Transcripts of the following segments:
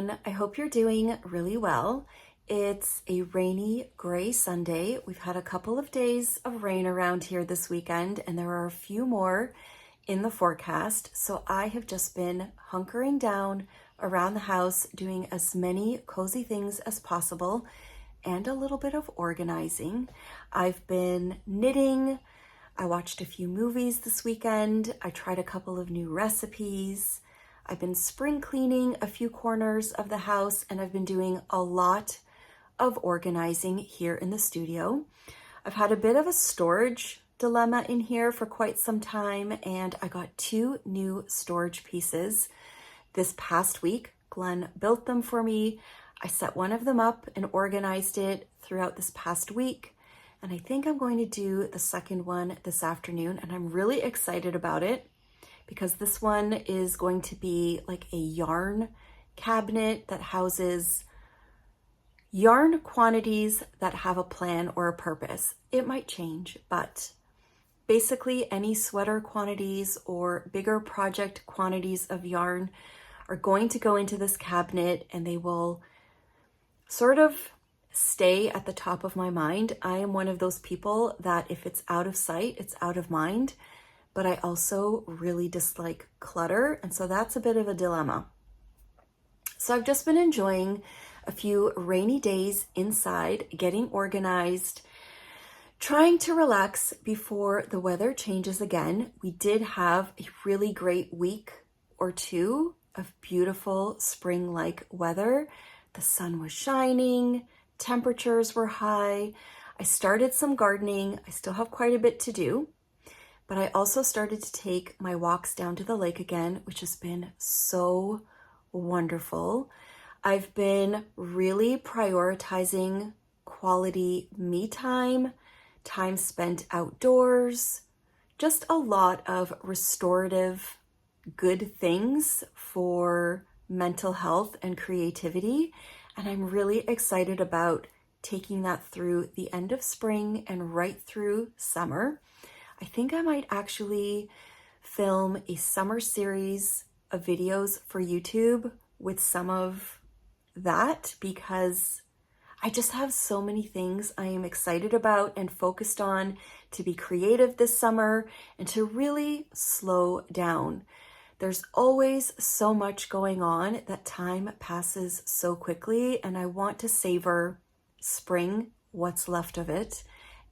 everyone. I hope you're doing really well. It's a rainy, gray Sunday. We've had a couple of days of rain around here this weekend, and there are a few more in the forecast. So I have just been hunkering down around the house, doing as many cozy things as possible and a little bit of organizing. I've been knitting. I watched a few movies this weekend. I tried a couple of new recipes. I've been spring cleaning a few corners of the house, and I've been doing a lot of organizing here in the studio. I've had a bit of a storage dilemma in here for quite some time, and I got 2 new storage pieces this past week. Glenn built them for me. I set one of them up and organized it throughout this past week, and I think I'm going to do the second one this afternoon, and I'm really excited about it because this one is going to be like a yarn cabinet that houses yarn quantities that have a plan or a purpose. It might change, but basically any sweater quantities or bigger project quantities of yarn are going to go into this cabinet, and they will sort of stay at the top of my mind. I am one of those people that if it's out of sight, it's out of mind, but I also really dislike clutter, and so that's a bit of a dilemma. So I've just been enjoying a few rainy days inside, getting organized, trying to relax before the weather changes again. We did have a really great week or two of beautiful spring-like weather. The sun was shining, temperatures were high. I started some gardening. I still have quite a bit to do, but I also started to take my walks down to the lake again, which has been so wonderful. I've been really prioritizing quality me time, time spent outdoors, just a lot of restorative good things for mental health and creativity. And I'm really excited about taking that through the end of spring and right through summer. I think I might actually film a summer series of videos for YouTube with some of that, because I just have so many things I am excited about and focused on to be creative this summer and to really slow down. There's always so much going on that time passes so quickly, and I want to savor spring, what's left of it,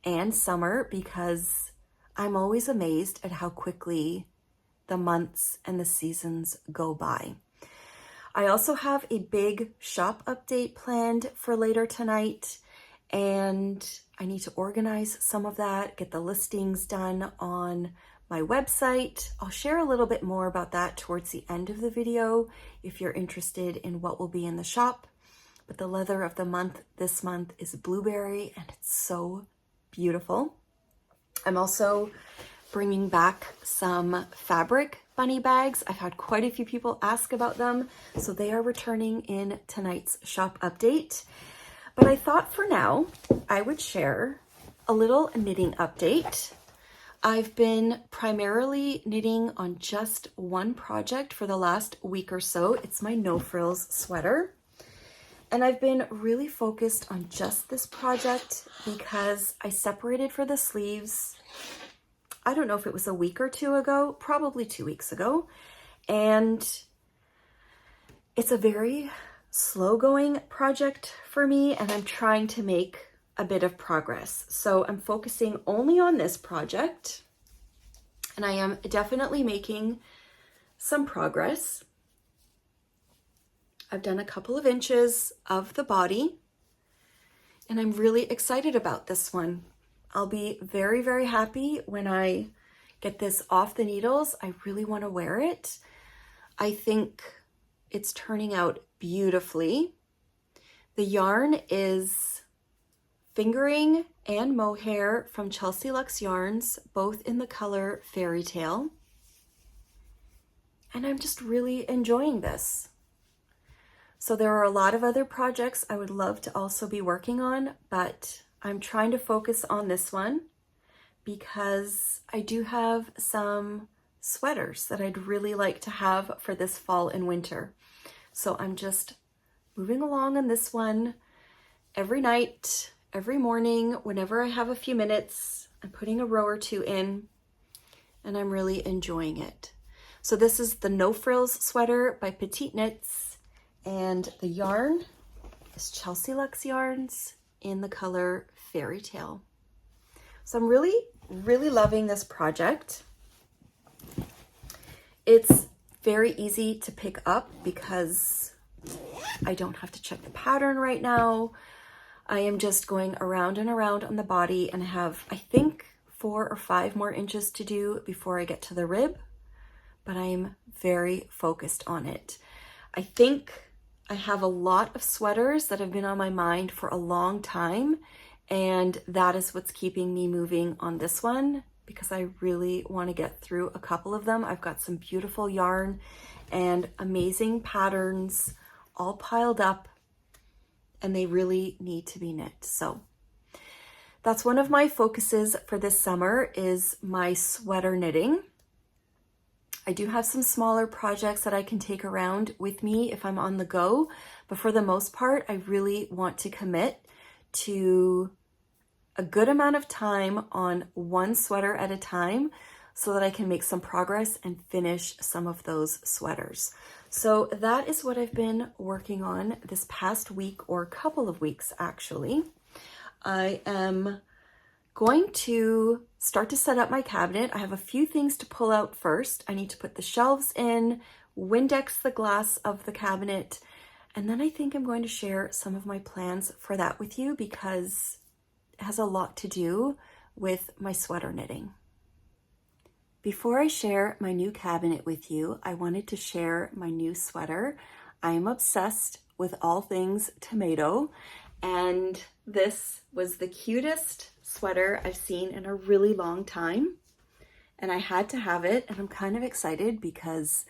and summer, because I'm always amazed at how quickly the months and the seasons go by. I also have a big shop update planned for later tonight, and I need to organize some of that, get the listings done on my website. I'll share a little bit more about that towards the end of the video if you're interested in what will be in the shop. But the leather of the month this month is blueberry, and it's so beautiful. I'm also bringing back some fabric bunny bags. I've had quite a few people ask about them, so they are returning in tonight's shop update. But I thought for now I would share a little knitting update. I've been primarily knitting on just one project for the last week or so. It's my no frills sweater. And I've been really focused on just this project because I separated for the sleeves, I don't know if it was a week or two ago, probably 2 weeks ago. And it's a very slow going project for me, and I'm trying to make a bit of progress. So I'm focusing only on this project, and I am definitely making some progress. I've done a couple of inches of the body, and I'm really excited about this one. I'll be very, very happy when I get this off the needles. I really want to wear it. I think it's turning out beautifully. The yarn is fingering and mohair from Chelsea Luxe Yarns, both in the color Fairy Tale. And I'm just really enjoying this. So there are a lot of other projects I would love to also be working on, but I'm trying to focus on this one because I do have some sweaters that I'd really like to have for this fall and winter. So I'm just moving along on this one every night, every morning, whenever I have a few minutes. I'm putting a row or two in, and I'm really enjoying it. So this is the No Frills sweater by Petite Knits, and the yarn is Chelsea Lux Yarns in the color Fairy Tale. So I'm really loving this project. It's very easy to pick up because I don't have to check the pattern right now. I am just going around and around on the body, and I have, I think, 4 or 5 more inches to do before I get to the rib, but I'm very focused on it. I think I have a lot of sweaters that have been on my mind for a long time, and that is what's keeping me moving on this one, because I really want to get through a couple of them. I've got some beautiful yarn and amazing patterns all piled up, and they really need to be knit. So that's one of my focuses for this summer, is my sweater knitting. I do have some smaller projects that I can take around with me if I'm on the go, but for the most part, I really want to commit to a good amount of time on one sweater at a time so that I can make some progress and finish some of those sweaters. So that is what I've been working on this past week, or a couple of weeks actually. I am going to start to set up my cabinet. I have a few things to pull out first. I need to put the shelves in, Windex the glass of the cabinet, and then I think I'm going to share some of my plans for that with you, because it has a lot to do with my sweater knitting. Before I share my new cabinet with you, I wanted to share my new sweater. I am obsessed with all things tomato, and this was the cutest sweater I've seen in a really long time, and I had to have it, and I'm kind of excited because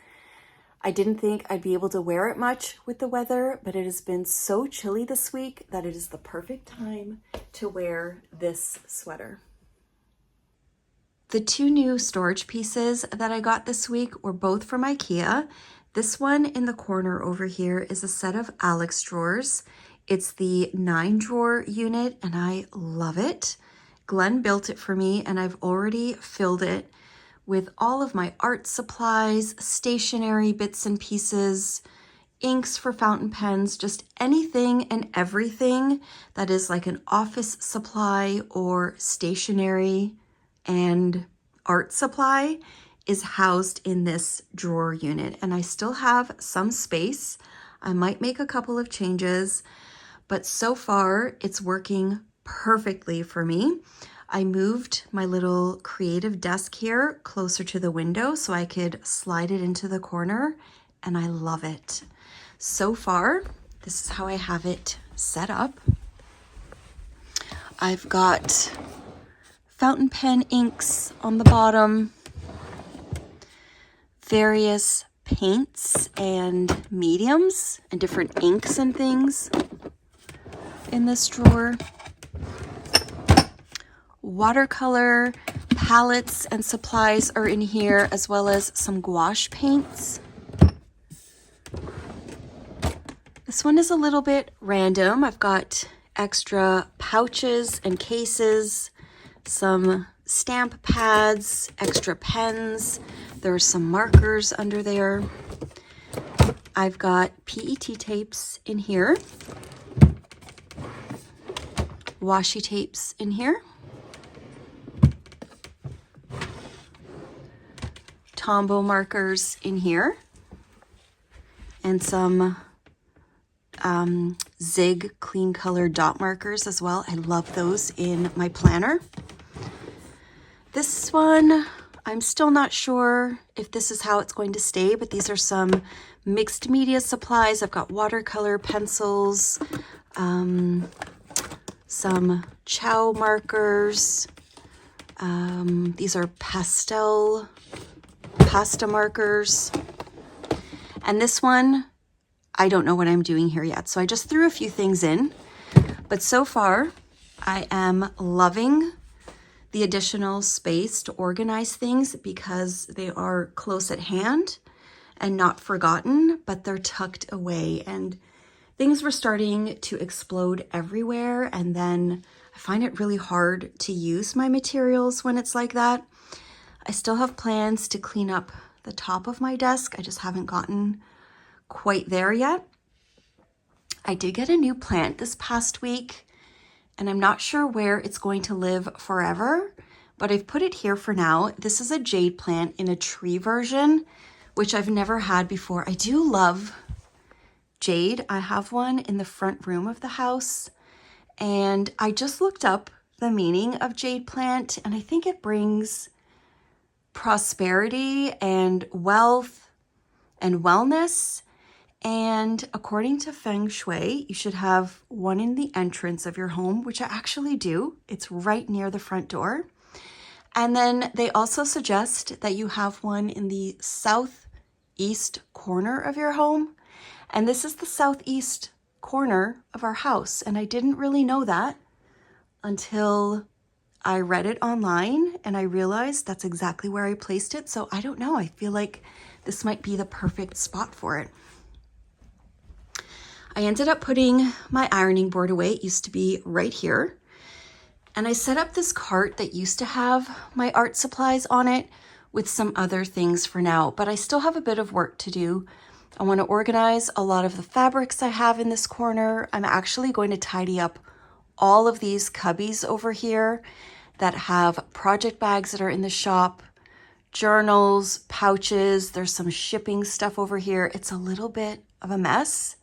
I didn't think I'd be able to wear it much with the weather, but it has been so chilly this week that it is the perfect time to wear this sweater. The 2 new storage pieces that I got this week were both from Ikea. This one in the corner over here is a set of Alex drawers. It's the 9-drawer unit, and I love it. Glenn built it for me, and I've already filled it with all of my art supplies, stationery bits and pieces, inks for fountain pens, just anything and everything that is like an office supply or stationery and art supply is housed in this drawer unit. And I still have some space. I might make a couple of changes, but so far it's working perfectly for me. I moved my little creative desk here closer to the window so I could slide it into the corner, and I love it. So far, this is how I have it set up. I've got fountain pen inks on the bottom, various paints and mediums and different inks and things in this drawer. Watercolor palettes and supplies are in here, as well as some gouache paints. This one is a little bit random. I've got extra pouches and cases, some stamp pads, extra pens. There are some markers under there. I've got PET tapes in here, washi tapes in here, Tombow markers in here, and some Zig clean color dot markers as well. I love those in my planner. This one, I'm still not sure if this is how it's going to stay, but these are some mixed media supplies. I've got watercolor pencils, some chow markers. These are pasta markers. And this one, I don't know what I'm doing here yet. So I just threw a few things in, but so far I am loving the additional space to organize things because they are close at hand and not forgotten, but they're tucked away. And things were starting to explode everywhere, and then I find it really hard to use my materials when it's like that. I still have plans to clean up the top of my desk. I just haven't gotten quite there yet. I did get a new plant this past week, and I'm not sure where it's going to live forever, but I've put it here for now. This is a jade plant in a tree version, which I've never had before. I do love jade. I have one in the front room of the house, and I just looked up the meaning of jade plant, and I think it brings prosperity and wealth and wellness. And according to Feng Shui, you should have one in the entrance of your home, which I actually do. It's right near the front door. And then they also suggest that you have one in the southeast corner of your home. And this is the southeast corner of our house. And I didn't really know that until I read it online, and I realized that's exactly where I placed it. So I don't know. I feel like this might be the perfect spot for it. I ended up putting my ironing board away. It used to be right here. And I set up this cart that used to have my art supplies on it with some other things for now, but I still have a bit of work to do. I want to organize a lot of the fabrics I have in this corner. I'm actually going to tidy up all of these cubbies over here that have project bags that are in the shop, journals, pouches. There's some shipping stuff over here. It's a little bit of a mess.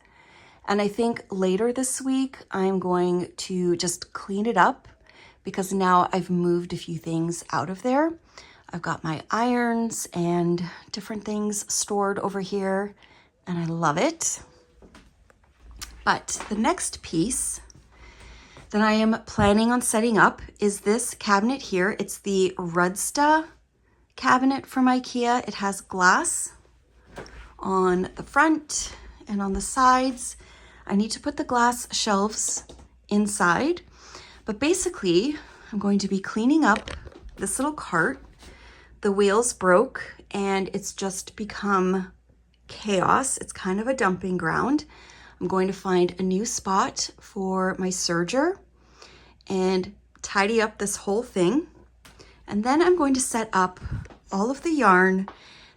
And I think later this week, I'm going to just clean it up because now I've moved a few things out of there. I've got my irons and different things stored over here, and I love it. But the next piece that I am planning on setting up is this cabinet here. It's the Rudsta cabinet from Ikea. It has glass on the front and on the sides. I need to put the glass shelves inside, but basically I'm going to be cleaning up this little cart. The wheels broke and it's just become chaos. It's kind of a dumping ground. I'm going to find a new spot for my serger and tidy up this whole thing. And then I'm going to set up all of the yarn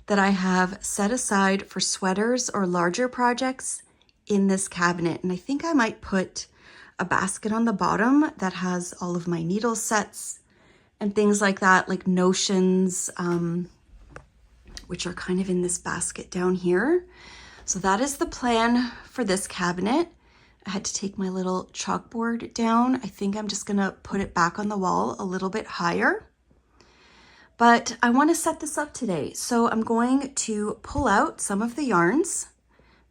that I have set aside for sweaters or larger projects in this cabinet. And I think I might put a basket on the bottom that has all of my needle sets and things like that, like notions, which are kind of in this basket down here. So that is the plan for this cabinet. I had to take my little chalkboard down. I think I'm just gonna put it back on the wall a little bit higher. But I want to set this up today. So I'm going to pull out some of the yarns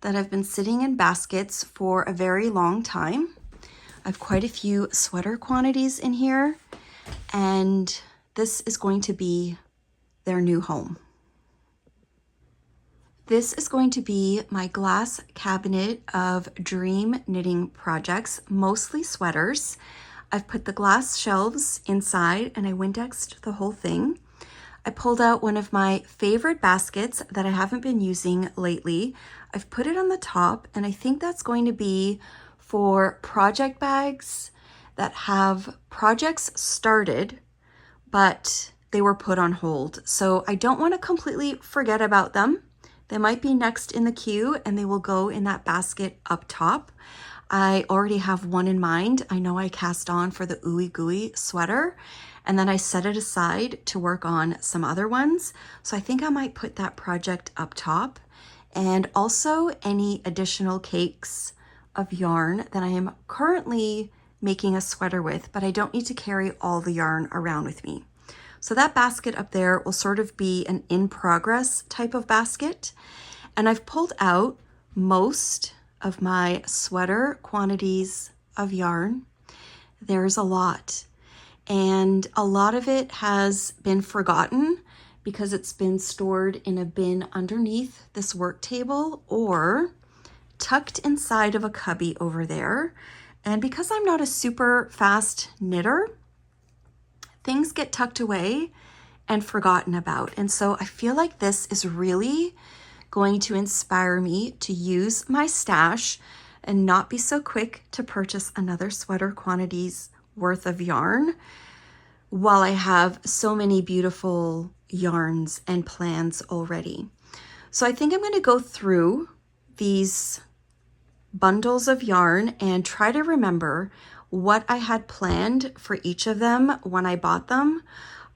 that have been sitting in baskets for a very long time. I have quite a few sweater quantities in here, and this is going to be their new home. This is going to be my glass cabinet of dream knitting projects, mostly sweaters. I've put the glass shelves inside and I Windexed the whole thing. I pulled out one of my favorite baskets that I haven't been using lately. I've put it on the top, and I think that's going to be for project bags that have projects started, but they were put on hold. So I don't want to completely forget about them. They might be next in the queue and they will go in that basket up top. I already have one in mind. I know I cast on for the Ooey Gooey sweater, and then I set it aside to work on some other ones. So I think I might put that project up top, and also any additional cakes of yarn that I am currently making a sweater with, but I don't need to carry all the yarn around with me. So that basket up there will sort of be an in progress type of basket. And I've pulled out most of my sweater quantities of yarn. There's a lot. And a lot of it has been forgotten because it's been stored in a bin underneath this work table or tucked inside of a cubby over there. And because I'm not a super fast knitter, things get tucked away and forgotten about. And so I feel like this is really going to inspire me to use my stash and not be so quick to purchase another sweater quantities worth of yarn while I have so many beautiful yarns and plans already. So I think I'm going to go through these bundles of yarn and try to remember what I had planned for each of them when I bought them.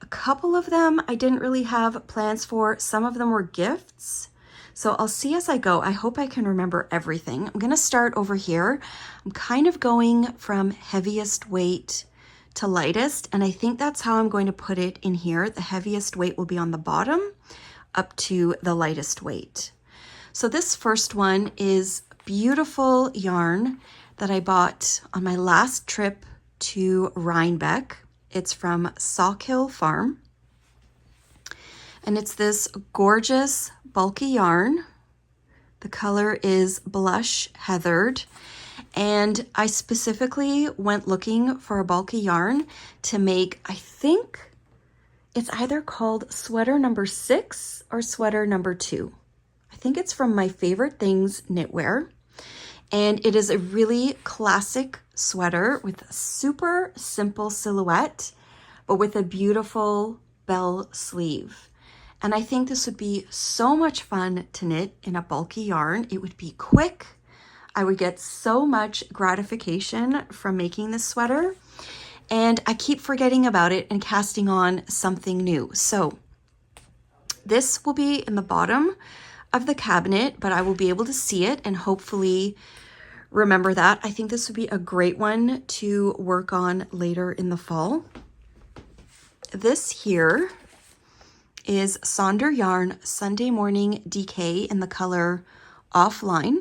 A couple of them I didn't really have plans for. Some of them were gifts. So I'll see as I go. I hope I can remember everything. I'm going to start over here. I'm kind of going from heaviest weight to lightest, and I think that's how I'm going to put it in here. The heaviest weight will be on the bottom up to the lightest weight. So this first one is beautiful yarn that I bought on my last trip to Rhinebeck. It's from Sawkill Farm. And it's this gorgeous bulky yarn. The color is blush heathered. And I specifically went looking for a bulky yarn to make, I think it's either called sweater number 6 or sweater number 2. I think it's from My Favorite Things knitwear. And it is a really classic sweater with a super simple silhouette, but with a beautiful bell sleeve. And I think this would be so much fun to knit in a bulky yarn. It would be quick. I would get so much gratification from making this sweater. And I keep forgetting about it and casting on something new. So this will be in the bottom of the cabinet, but I will be able to see it and hopefully remember that. I think this would be a great one to work on later in the fall. This here is Sandra Yarn Sunday Morning DK in the color Offline.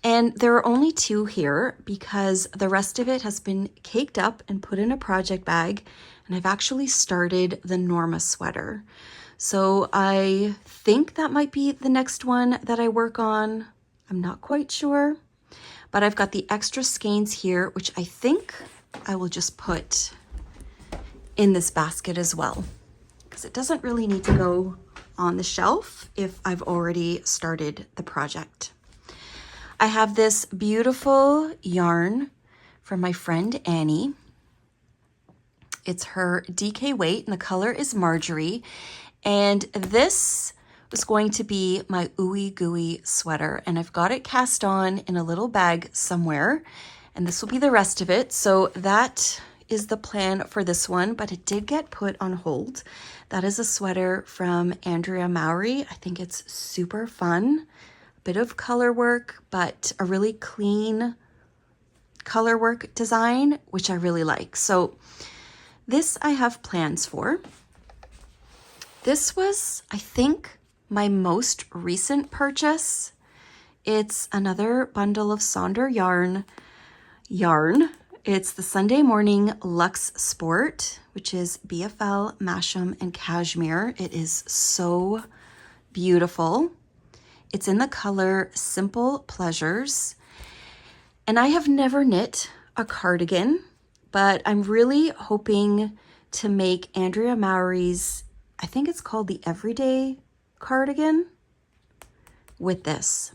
And there are only 2 here because the rest of it has been caked up and put in a project bag, and I've actually started the Norma sweater. So I think that might be the next one that I work on. I'm not quite sure, but I've got the extra skeins here, which I think I will just put in this basket as well, because it doesn't really need to go on the shelf if I've already started the project. I have this beautiful yarn from my friend Annie. It's her DK weight and the color is Marjorie. And this was going to be my ooey gooey sweater, and I've got it cast on in a little bag somewhere, and this will be the rest of it. So that is the plan for this one, but it did get put on hold. That is a sweater from Andrea Mowry. I think it's super fun. A bit of color work, but a really clean color work design, which I really like. So this I have plans for. This was, I think, my most recent purchase. It's another bundle of Sandra yarn. It's the Sunday Morning Luxe Sport, which is BFL, Masham, and Cashmere. It is so beautiful. It's in the color Simple Pleasures. And I have never knit a cardigan, but I'm really hoping to make Andrea Mowry's, I think it's called the Everyday cardigan, with this.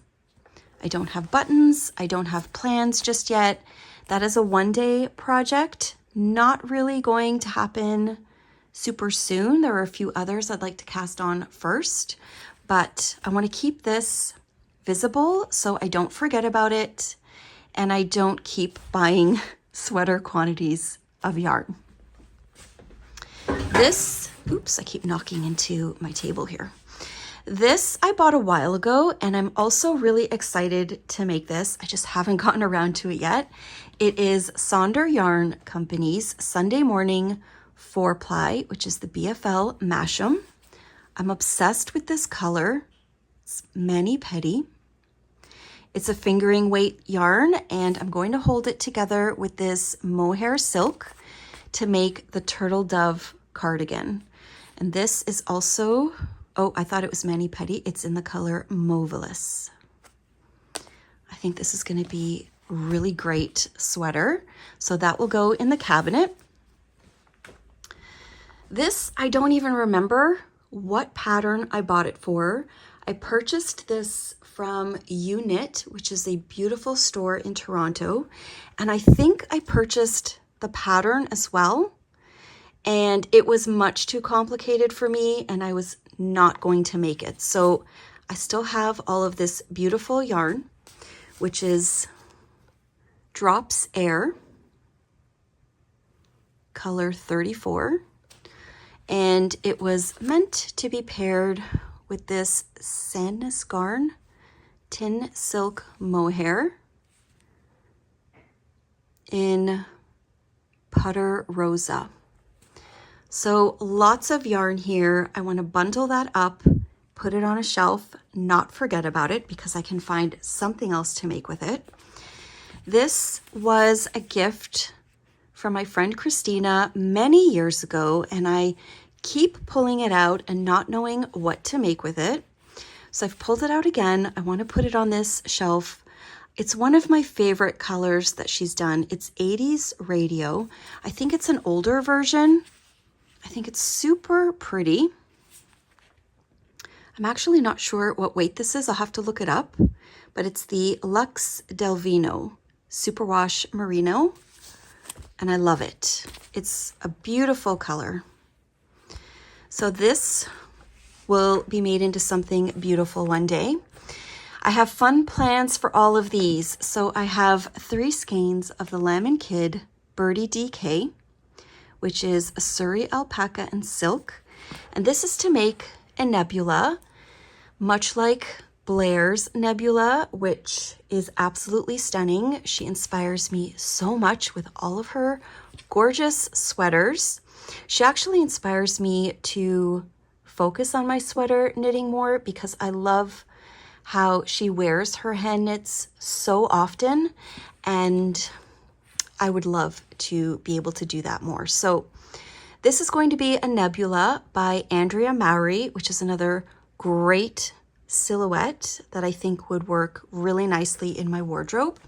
I don't have buttons. I don't have plans just yet. That is a one-day project, not really going to happen super soon. There are a few others I'd like to cast on first, but I want to keep this visible so I don't forget about it and I don't keep buying sweater quantities of yarn. This, oops, I keep knocking into my table here. This I bought a while ago, and I'm also really excited to make this. I just haven't gotten around to it yet. It is Sandra Yarn Company's Sunday Morning 4-ply, which is the BFL Masham. I'm obsessed with this color. It's mani-pedi. It's a fingering weight yarn, and I'm going to hold it together with this mohair silk to make the turtle dove cardigan. And this is also, oh, I thought it was mani-pedi. It's in the color Mauvelous. I think this is going to be a really great sweater. So that will go in the cabinet. This, I don't even remember what pattern I bought it for. I purchased this from Unit, which is a beautiful store in Toronto. And I think I purchased the pattern as well. And it was much too complicated for me and I was not going to make it. So I still have all of this beautiful yarn, which is Drops Air, color 34. And it was meant to be paired with this sandyran tin silk mohair in Putter Rosa. So lots of yarn here. I want to bundle that up, put it on a shelf, not forget about it because I can find something else to make with it. This was a gift from my friend Christina many years ago, and I keep pulling it out and not knowing what to make with it. So I've pulled it out again. I want to put it on this shelf. It's one of my favorite colors that she's done. It's 80s Radio. I think it's an older version. I think it's super pretty. I'm actually not sure what weight this is. I'll have to look it up, but it's the Luxe Delvino Superwash Merino, and I love it. It's a beautiful color. So this will be made into something beautiful one day. I have fun plans for all of these. So I have 3 skeins of the Lamb & Kid Birdie DK, which is a Surrey alpaca and silk. And this is to make a nebula, much like Blair's nebula, which is absolutely stunning. She inspires me so much with all of her gorgeous sweaters. She actually inspires me to focus on my sweater knitting more because I love how she wears her hand knits so often, and I would love to be able to do that more. So this is going to be a nebula by Andrea Mowry, which is another great silhouette that I think would work really nicely in my wardrobe.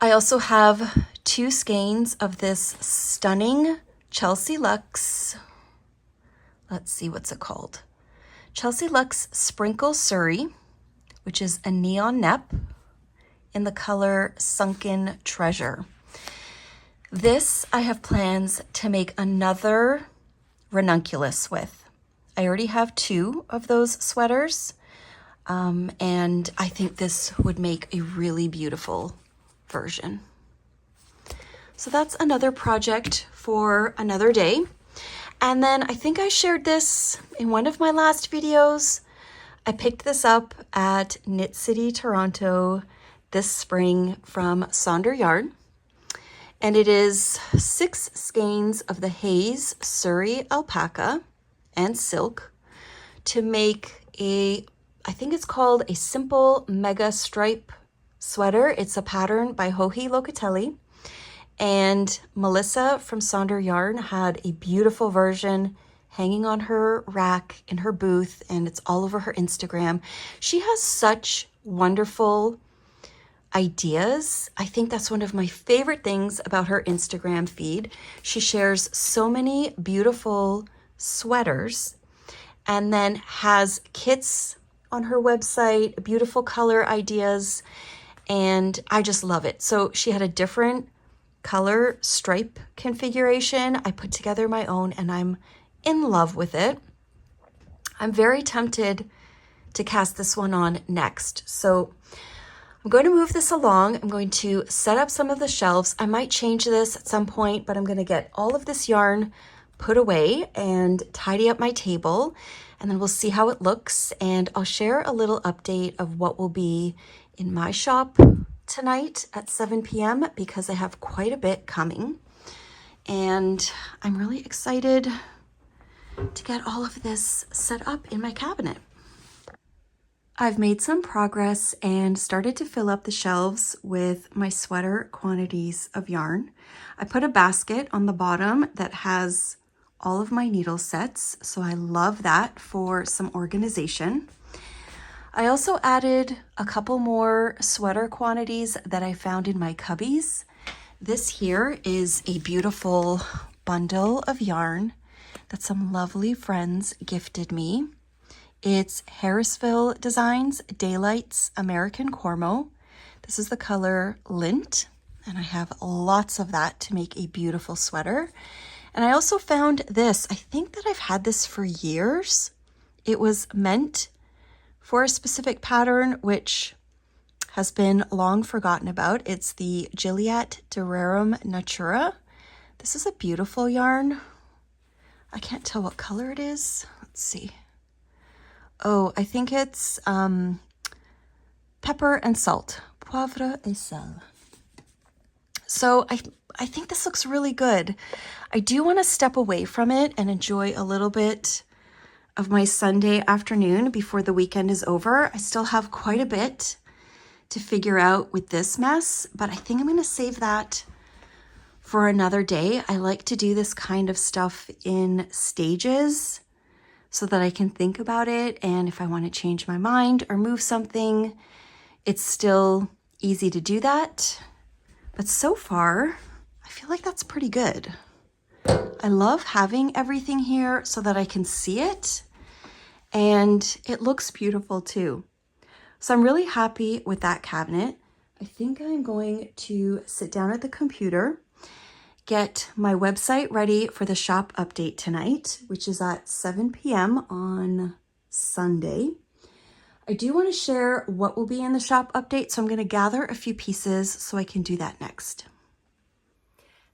I also have 2 skeins of this stunning Chelsea Luxe, let's see, what's it called? Chelsea Luxe Sprinkle Surrey, which is a neon nep in the color Sunken Treasure. This I have plans to make another ranunculus with. I already have 2 of those sweaters, and I think this would make a really beautiful version. So that's another project for another day. And then I think I shared this in one of my last videos. I picked this up at Knit City, Toronto this spring from Sandra Yarn. And it is 6 skeins of the Haze Surrey alpaca and silk to make a, I think it's called a simple mega stripe sweater. It's a pattern by Joji Locatelli. And Melissa from Sandra Yarn had a beautiful version hanging on her rack in her booth, and it's all over her Instagram. She has such wonderful ideas. I think that's one of my favorite things about her Instagram feed. She shares so many beautiful sweaters and then has kits on her website, beautiful color ideas, and I just love it. So she had a different color stripe configuration. I put together my own and I'm in love with it. I'm very tempted to cast this one on next. So I'm going to move this along. I'm going to set up some of the shelves. I might change this at some point, but I'm going to get all of this yarn put away and tidy up my table, and then we'll see how it looks. And I'll share a little update of what will be in my shop tonight at 7 p.m. because I have quite a bit coming. And I'm really excited to get all of this set up in my cabinet. I've made some progress and started to fill up the shelves with my sweater quantities of yarn. I put a basket on the bottom that has all of my needle sets, so I love that for some organization. I also added a couple more sweater quantities that I found in my cubbies. This here is a beautiful bundle of yarn that some lovely friends gifted me It's Harrisville Designs Daylights American Cormo. This is the color Lint, and I have lots of that to make a beautiful sweater. And I also found this. I think that I've had this for years. It was meant for a specific pattern, which has been long forgotten about. It's the Gilliatt Durarum Natura. This is a beautiful yarn. I can't tell what color it is. Let's see. Oh, I think it's pepper and salt. Poivre et sel. So I think this looks really good. I do want to step away from it and enjoy a little bit of my Sunday afternoon before the weekend is over. I still have quite a bit to figure out with this mess, but I think I'm going to save that for another day. I like to do this kind of stuff in stages so that I can think about it, and if I want to change my mind or move something, it's still easy to do that. But so far, I feel like that's pretty good. I love having everything here so that I can see it, and it looks beautiful too. So I'm really happy with that cabinet. I think I'm going to sit down at the computer, get my website ready for the shop update tonight, which is at 7 p.m. on Sunday. I do want to share what will be in the shop update, so I'm going to gather a few pieces so I can do that next.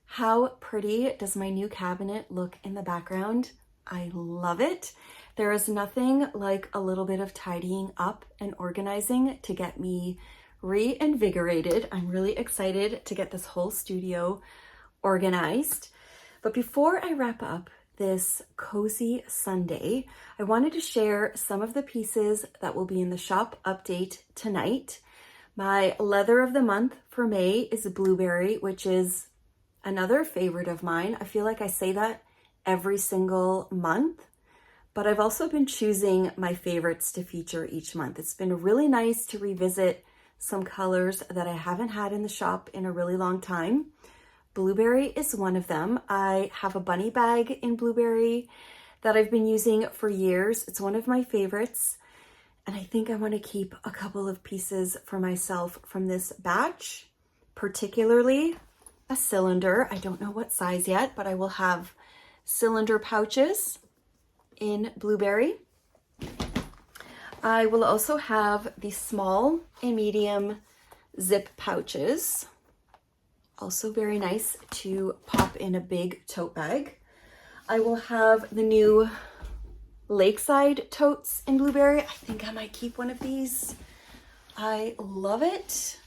How pretty does my new cabinet look in the background? I love it. There is nothing like a little bit of tidying up and organizing to get me reinvigorated. I'm really excited to get this whole studio organized. But before I wrap up this cozy Sunday, I wanted to share some of the pieces that will be in the shop update tonight. My leather of the month for May is Blueberry, which is another favorite of mine. I feel like I say that every single month, but I've also been choosing my favorites to feature each month. It's been really nice to revisit some colors that I haven't had in the shop in a really long time. Blueberry is one of them. I have a bunny bag in Blueberry that I've been using for years. It's one of my favorites, and I think I want to keep a couple of pieces for myself from this batch, particularly a cylinder. I don't know what size yet, but I will have cylinder pouches in Blueberry. I will also have the small and medium zip pouches. Also very nice to pop in a big tote bag. I will have the new Lakeside totes in Blueberry. I think I might keep one of these. I love it.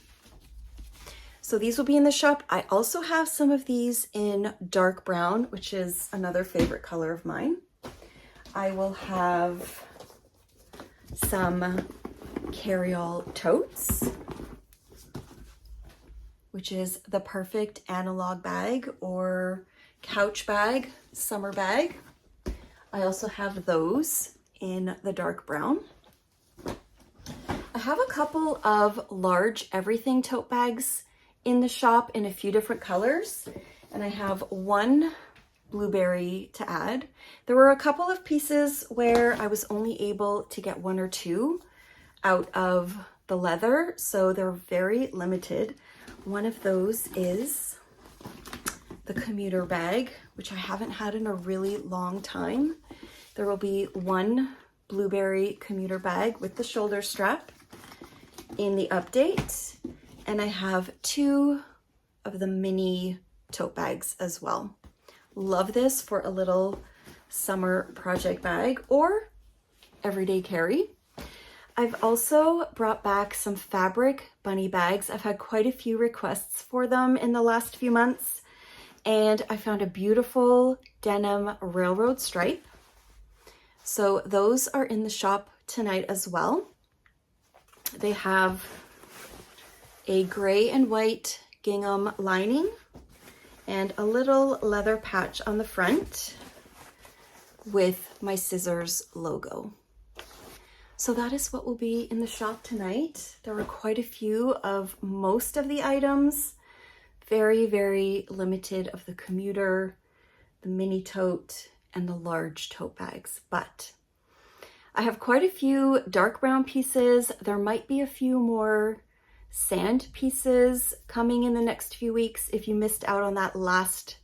So these will be in the shop. I also have some of these in dark brown, which is another favorite color of mine. I will have some carry-all totes, which is the perfect analog bag or couch bag, summer bag. I also have those in the dark brown. I have a couple of large everything tote bags in the shop in a few different colors, and I have one Blueberry to add. There were a couple of pieces where I was only able to get one or two out of the leather, so they're very limited. One of those is the commuter bag, which I haven't had in a really long time. There will be one Blueberry commuter bag with the shoulder strap in the update, and I have two of the mini tote bags as well. Love this for a little summer project bag or everyday carry. I've also brought back some fabric bunny bags. I've had quite a few requests for them in the last few months, and I found a beautiful denim railroad stripe. So those are in the shop tonight as well. They have a gray and white gingham lining and a little leather patch on the front with my scissors logo. So that is what will be in the shop tonight. There were quite a few of most of the items, very, very limited of the commuter, the mini tote, and the large tote bags. But I have quite a few dark brown pieces. There might be a few more sand pieces coming in the next few weeks. If you missed out on that last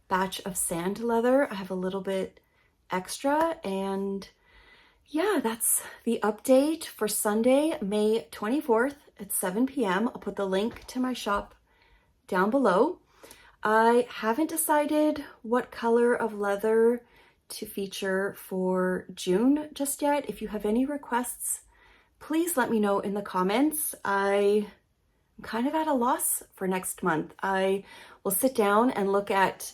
batch of sand leather, I have a little bit extra. And yeah, that's the update for Sunday, May 24th at 7 p.m. I'll put the link to my shop down below. I haven't decided what color of leather to feature for June just yet. If you have any requests, please let me know in the comments. I'm kind of at a loss for next month. I will sit down and look at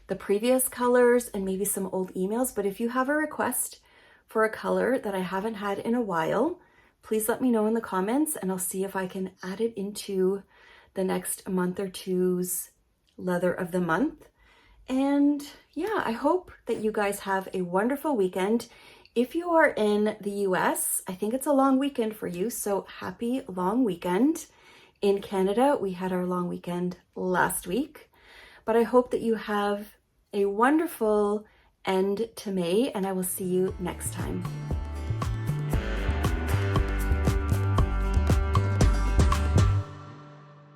the previous colors and maybe some old emails, but if you have a request for a color that I haven't had in a while, please let me know in the comments and I'll see if I can add it into the next month or two's leather of the month. And yeah, I hope that you guys have a wonderful weekend. If you are in the US, I think it's a long weekend for you, so happy long weekend. In Canada, we had our long weekend last week, but I hope that you have a wonderful end to May, and I will see you next time.